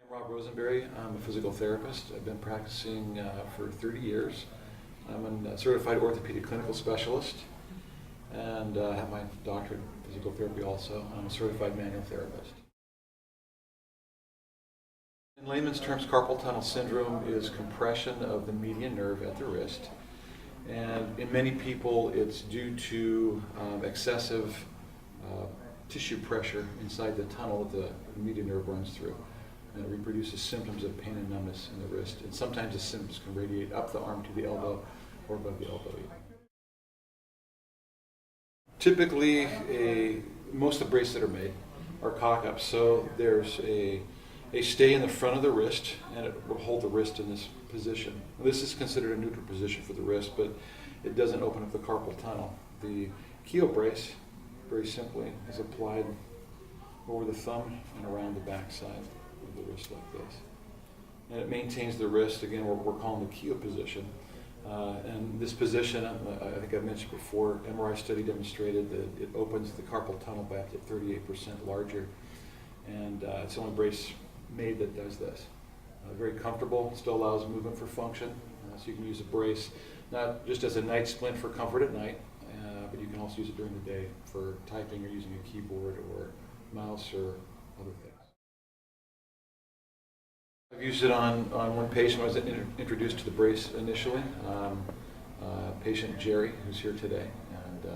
Rob Rosenberry. I'm a physical therapist. I've been practicing for 30 years. I'm a certified orthopedic clinical specialist and have my doctorate in physical therapy also. I'm a certified manual therapist. In layman's terms, carpal tunnel syndrome is compression of the median nerve at the wrist. And in many people, it's due to excessive tissue pressure inside the tunnel that the median nerve runs through. And it reproduces symptoms of pain and numbness in the wrist. And sometimes the symptoms can radiate up the arm to the elbow or above the elbow. Typically, most of the braces that are made are cock-ups. So there's a stay in the front of the wrist, and it will hold the wrist in this position. This is considered a neutral position for the wrist, but it doesn't open up the carpal tunnel. The Keo brace, very simply, is applied over the thumb and around the back side of the wrist like this. And it maintains the wrist, again, what we're calling the Keo position. And this position, I think I mentioned before, MRI study demonstrated that it opens the carpal tunnel back at 38% larger. And it's the only brace made that does this. Very comfortable, still allows movement for function. So you can use a brace not just as a night splint for comfort at night, but you can also use it during the day for typing or using a keyboard or mouse or other things. I've used it on one patient. I was introduced to the brace initially. Patient Jerry, who's here today, and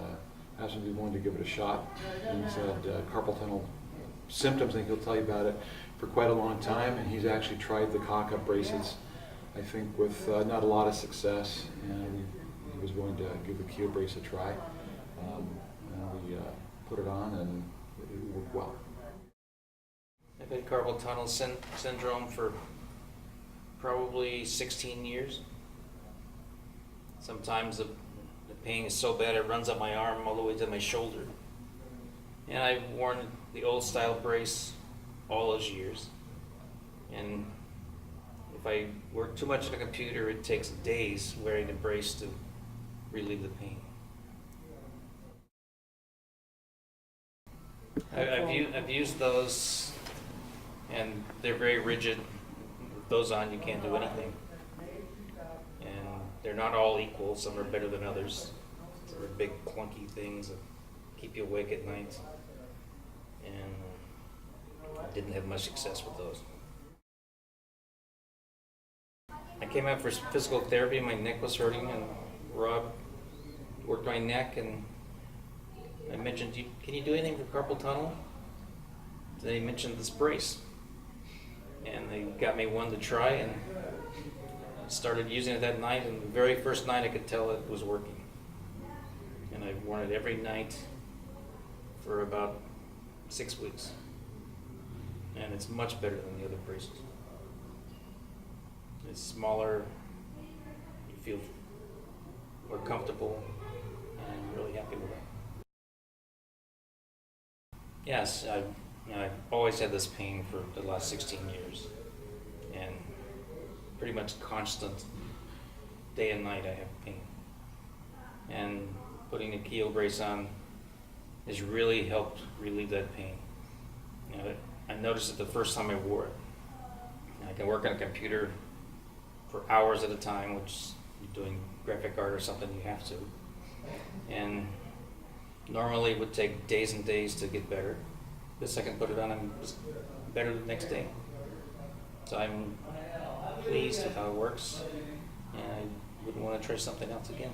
asked him to be willing to give it a shot. And he said carpal tunnel symptoms, I think he'll tell you about it, for quite a long time, and he's actually tried the cock-up braces, I think, with not a lot of success, and he was willing to give the Keo brace a try. And we put it on, and it worked well. I've had carpal tunnel syndrome for probably 16 years. Sometimes the pain is so bad it runs up my arm all the way to my shoulder. And I've worn the old style brace all those years. And if I work too much on a computer, it takes days wearing the brace to relieve the pain. I've used those, and they're very rigid. With those on, you can't do anything. And they're not all equal. Some are better than others. They're big, clunky things that keep you awake at night. And I didn't have much success with those. I came out for physical therapy. My neck was hurting, and Rob worked my neck, and I mentioned, can you do anything for carpal tunnel? They mentioned this brace, and they got me one to try, and I started using it that night, and the very first night I could tell it was working. And I've worn it every night for about 6 weeks, and it's much better than the other braces. It's smaller, you feel more comfortable, and I'm really happy with it. Yes, I've always had this pain for the last 16 years, and pretty much constant, day and night I have pain. And putting a Keo brace on has really helped relieve that pain. I noticed it the first time I wore it. I can work on a computer for hours at a time, which you're doing graphic art or something, you have to. And normally it would take days and days to get better. The second I put it on, I'm better the next day. So I'm pleased with how it works, and I wouldn't want to try something else again.